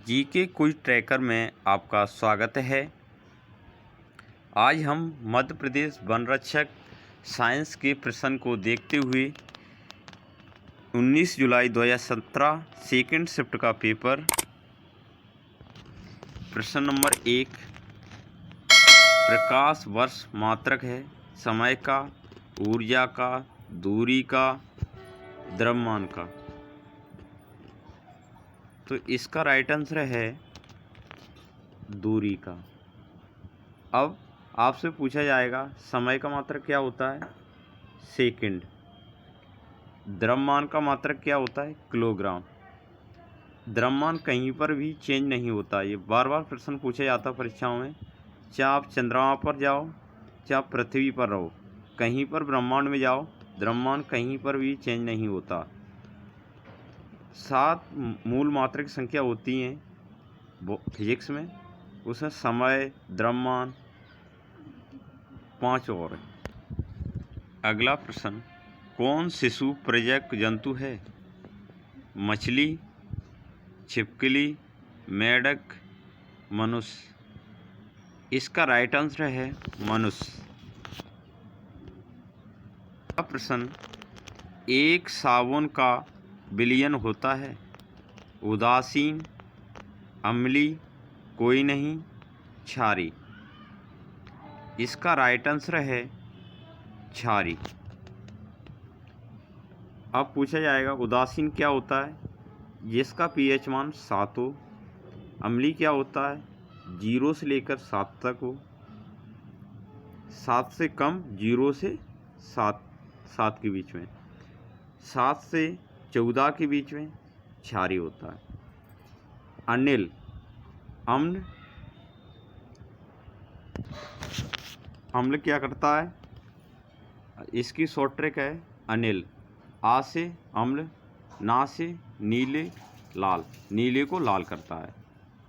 GK quiz tracker में आपका स्वागत है। आज हम मध्य प्रदेश वन रक्षक साइंस के प्रश्न को देखते हुए 19 जुलाई 2017 सेकंड शिफ्ट का पेपर प्रश्न नंबर 1 प्रकाश वर्ष मात्रक है, समय का, ऊर्जा का, दूरी का, द्रव्यमान का। तो इसका राइट आंसर है दूरी का। अब आपसे पूछा जाएगा समय का मात्रक क्या होता है, सेकंड। द्रव्यमान का मात्रक क्या होता है, किलोग्राम। द्रव्यमान कहीं पर भी चेंज नहीं होता। ये बार बार प्रश्न पूछा जाता है परीक्षाओं में। चाहे आप चंद्रमा पर जाओ, चाहे आप पृथ्वी पर रहो, कहीं पर ब्रह्मांड में जाओ, द्रव्यमान कहीं पर भी चेंज नहीं होता। 7 मूल मात्रक संख्या होती हैं फिजिक्स में, उसमें समय, द्रव्यमान, 5 और है। अगला प्रश्न, कौन शिशु प्रजनक जंतु है, मछली, छिपकली, मेढक, मनुष्य। इसका राइट आंसर है मनुष्य। अगला प्रश्न, एक साबुन का विलयन होता है, उदासीन, अम्लीय, कोई नहीं, क्षारी। इसका राइट आंसर है क्षारी। अब पूछा जाएगा उदासीन क्या होता है, जिसका पीएच मान 7 हो। अम्लीय क्या होता है, 0 से लेकर 7 तक हो। 7 से कम, 0 से 7 के बीच में, 7 से 14 के बीच में क्षारी होता है। अनिल, अम्ल, अम्ल क्या करता है, इसकी शॉर्ट ट्रिक है अनिल। आ से अम्ल, ना से नीले, लाल, नीले को लाल करता है।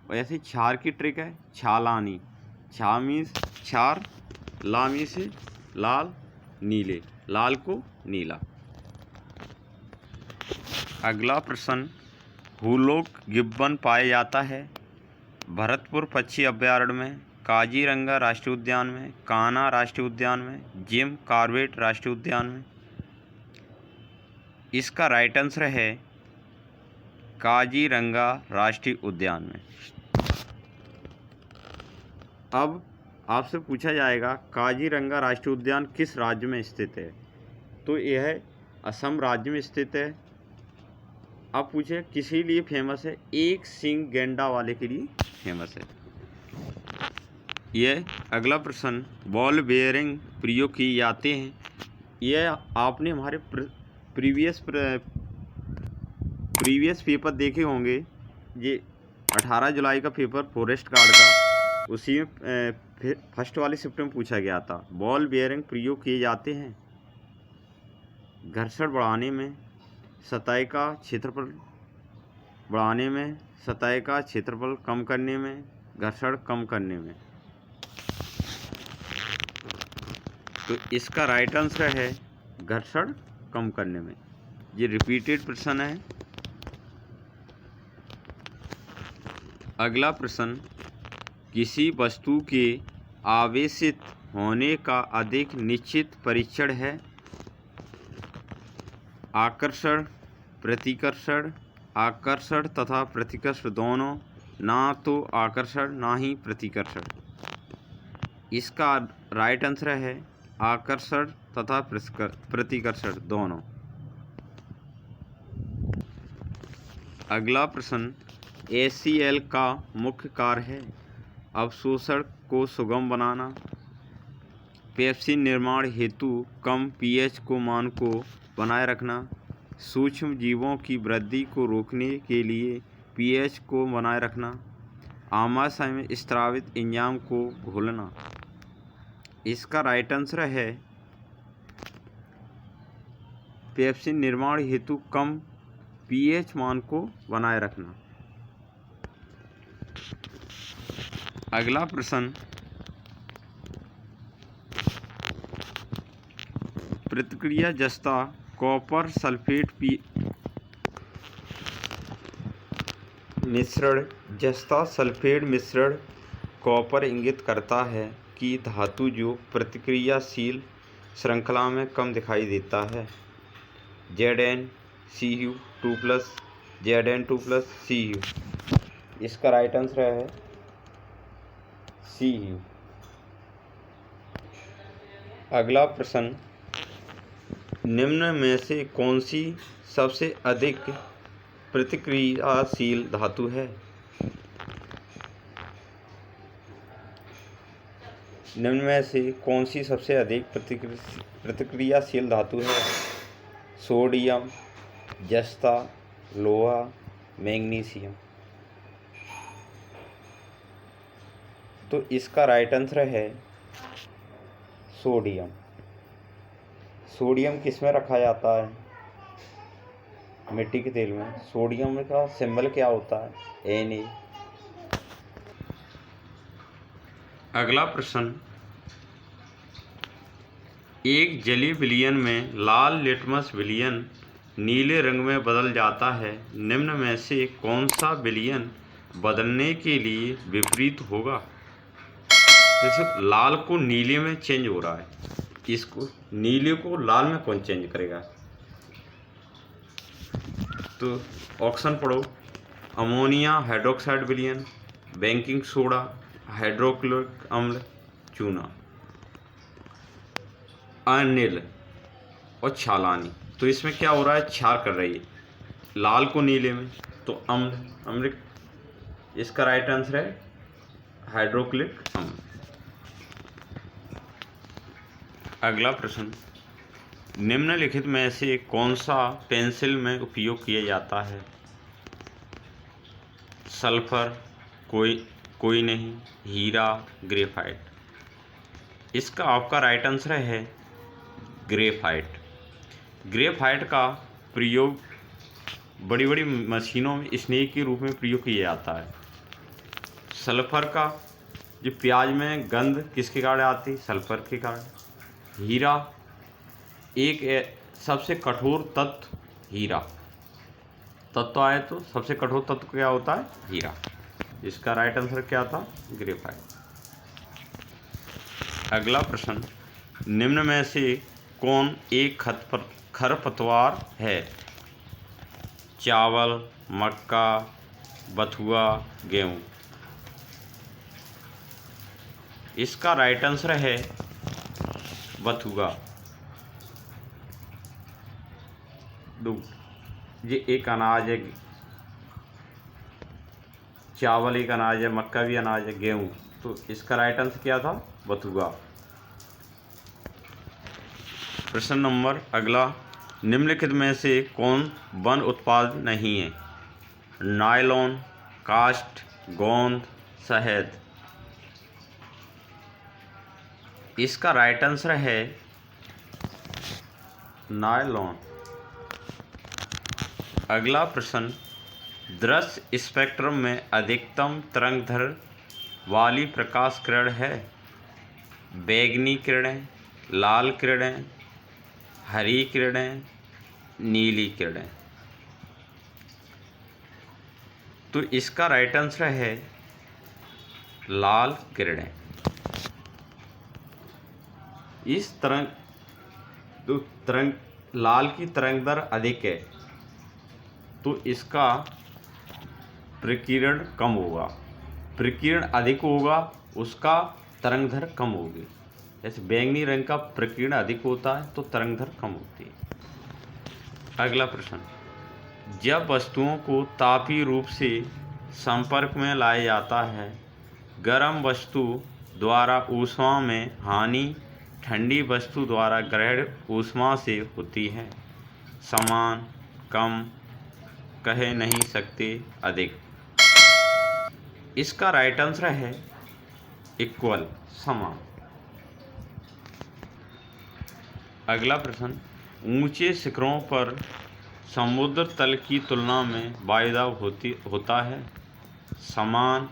और ऐसे क्षार की ट्रिक है छालानी, छामी क्षार, लामी से लाल, नीले, लाल को नीला। अगला प्रश्न, हुलॉक गिब्बन पाया जाता है भरतपुर पक्षी अभयारण्य में, काजीरंगा राष्ट्रीय उद्यान में, कान्हा राष्ट्रीय उद्यान में, जिम कॉर्बेट राष्ट्रीय उद्यान में। इसका राइट आंसर है काजीरंगा राष्ट्रीय उद्यान में। अब आपसे पूछा जाएगा काजीरंगा राष्ट्रीय उद्यान किस राज्य में स्थित है। तो यह असम राज्य में स्थित है। अब पूछे किसी लिए फेमस है, एक सींग गैंडा वाले के लिए फेमस है। यह अगला प्रश्न, बॉल बेयरिंग प्रयोग किए जाते हैं। यह आपने हमारे प्रीवियस पेपर देखे होंगे। ये 18 जुलाई का पेपर फॉरेस्ट गार्ड का, उसी में फर्स्ट वाले शिफ्ट में पूछा गया था। बॉल बेयरिंग प्रयोग किए जाते हैं घर्षण बढ़ाने में, सतह का क्षेत्रफल बढ़ाने में, सतह का क्षेत्रफल कम करने में, घर्षण कम करने में। तो इसका राइट आंसर है घर्षण कम करने में। ये रिपीटेड प्रश्न है। अगला प्रश्न, किसी वस्तु के आवेशित होने का अधिक निश्चित परीक्षण है, आकर्षण, प्रतिकर्षण, आकर्षण तथा प्रतिकर्षण दोनों, ना तो आकर्षण ना ही प्रतिकर्षण। इसका राइट आंसर है आकर्षण तथा प्रतिकर्षण दोनों। अगला प्रश्न, HCl का मुख्य कार्य है अवशोषण को सुगम बनाना, पेप्सिन निर्माण हेतु कम पीएच को मान को बनाए रखना, सूक्ष्म जीवों की वृद्धि को रोकने के लिए पीएच को बनाए रखना, आमाशय में स्रावित एंजाइम को घोलना। इसका राइट आंसर है पेप्सिन निर्माण हेतु कम पीएच मान को बनाए रखना। अगला प्रश्न, प्रतिक्रिया जस्ता कॉपर सल्फेट मिश्रण जस्ता सल्फेट मिश्रण कॉपर इंगित करता है कि धातु जो प्रतिक्रियाशील श्रृंखला में कम दिखाई देता है। Zn2 Zn2 Cu। इसका राइट आंसर है Cu। अगला प्रश्न, निम्न में से कौन सी सबसे अधिक प्रतिक्रियाशील धातु है? निम्न में से कौन सी सबसे अधिक प्रतिक्रियाशील धातु है? सोडियम, जस्ता, लोहा, मैग्नीशियम। तो इसका राइट आंसर है सोडियम। सोडियम किस में रखा जाता है? मिट्टी के तेल में। सोडियम का सिंबल क्या होता है? Na। अगला प्रश्न, एक जलीय विलयन में लाल लिटमस विलयन नीले रंग में बदल जाता है। निम्न में से कौन सा विलयन बदलने के लिए विपरीत होगा? जैसे लाल को नीले में चेंज हो रहा है, इसको नीले को लाल में कौन चेंज करेगा? तो ऑप्शन पढ़ो। अमोनिया हाइड्रोक्साइड विलयन, बेकिंग सोडा, हाइड्रोक्लोरिक अम्ल, चूना। अनिल और छालानी। तो इसमें क्या हो रहा है? क्षार कर रही है लाल को नीले में, तो अम्ल। इसका राइट आंसर है हाइड्रोक्लोरिक अम्ल। अगला प्रश्न, निम्नलिखित में से कौन सा पेंसिल में उपयोग किया जाता है? सल्फर, कोई नहीं, हीरा, ग्रेफाइट। इसका आपका राइट आंसर है ग्रेफाइट। ग्रेफाइट का प्रयोग बड़ी बड़ी मशीनों में स्नेह के रूप में प्रयोग किया जाता है। सल्फर का जो प्याज में गंध किसके कारण आती है? सल्फर के कारण। हीरा एक सबसे कठोर तत्व, हीरा तत्व आए तो सबसे कठोर तत्व क्या होता है? हीरा। इसका राइट आंसर क्या था? ग्रेफाइट। अगला प्रश्न, निम्न में से कौन एक खरपतवार है? चावल, मक्का, बथुआ, गेहूँ। इसका राइट आंसर है बथुआ। ये एक अनाज है, चावल एक अनाज है, मक्का भी अनाज है, गेहूँ। तो इसका राइट आंसर क्या था? बथुआ। प्रश्न नंबर अगला, निम्नलिखित में से कौन वन उत्पाद नहीं है? नायलॉन, काष्ठ, गोंद, शहद। इसका राइट आंसर है नायलॉन। अगला प्रश्न, दृश्य स्पेक्ट्रम में अधिकतम तरंगदैर्घ्य वाली प्रकाश किरण है? बैंगनी किरणें, लाल किरणें, हरी किरणें, नीली किरणें। तो इसका राइट आंसर है लाल किरणें। इस लाल की तरंगदैर्घ्य अधिक है तो इसका प्रकीर्ण कम होगा। प्रकीर्ण अधिक होगा, उसका तरंगदैर्घ्य कम होगी। जैसे बैंगनी रंग का प्रकीर्ण अधिक होता है तो तरंगदैर्घ्य कम होती है। अगला प्रश्न, जब वस्तुओं को तापीय रूप से संपर्क में लाया जाता है, गर्म वस्तु द्वारा ऊष्मा में हानि ठंडी वस्तु द्वारा ग्रहण ऊष्मा से होती है। समान, कम, कह नहीं सकते, अधिक। इसका राइट आंसर है इक्वल, समान। अगला प्रश्न, ऊंचे शिखरों पर समुद्र तल की तुलना में वायुदाब होता है। समान,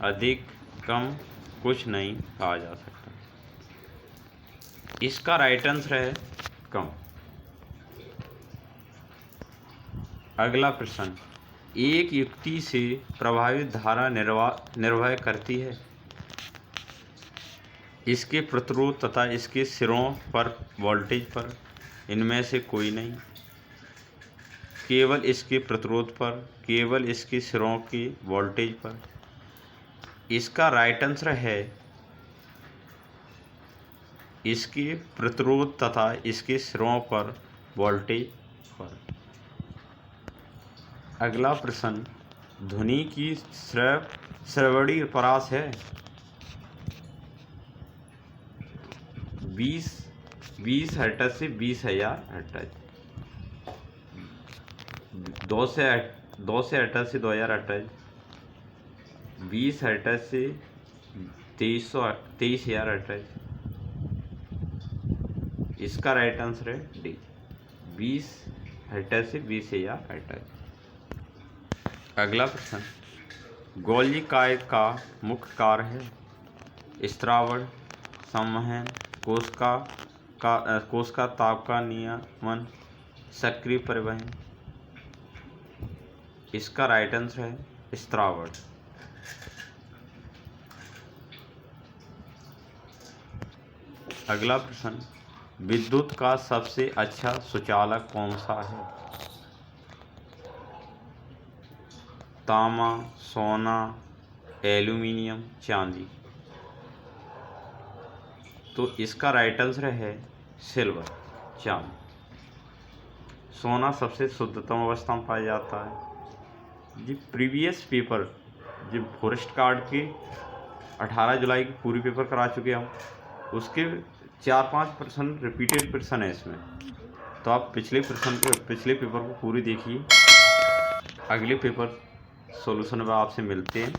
अधिक, कम, कुछ नहीं कहा जा सकता। इसका राइट आंसर है कम। अगला प्रश्न, एक युक्ति से प्रभावित धारा निर्वह करती है। इसके प्रतिरोध तथा इसके सिरों पर वोल्टेज पर इनमें से कोई नहीं, केवल इसके प्रतिरोध पर, केवल इसके सिरों के वोल्टेज पर। इसका राइट आंसर है इसके प्रतिरोध तथा इसके सिरों पर वोल्टेज पर। अगला प्रश्न, ध्वनि की श्रवणी परास है 20 हर्ट्ज से 20,000 हर्ट्ज, 2 से हर्ट्ज से 2000 हर्ट्ज, 20 हर्ट्ज से 23,000 हर्ट्ज। इसका राइट आंसर है डी, 20 हर्ट्ज से 20,000 हर्ट्ज। अगला प्रश्न, गोल्जी काय का मुख्य कार्य है स्त्रावण, संवहन, कोश का ताप का नियमन, सक्रिय परिवहन। इसका राइट आंसर है स्त्रावण। अगला प्रश्न, विद्युत का सबसे अच्छा सुचालक कौन सा है? तांबा, सोना, एल्यूमिनियम, चांदी। तो इसका राइट आंसर है सिल्वर, चांदी। सोना सबसे शुद्धतम अवस्था में पाया जाता है। जी प्रीवियस पेपर, जो फॉरेस्ट गार्ड के 18 जुलाई की पूरी पेपर करा चुके हम, उसके 4-5 प्रश्न रिपीटेड प्रश्न है इसमें। तो आप पिछले पेपर को पूरी देखिए। अगले पेपर सॉल्यूशन में आपसे मिलते हैं।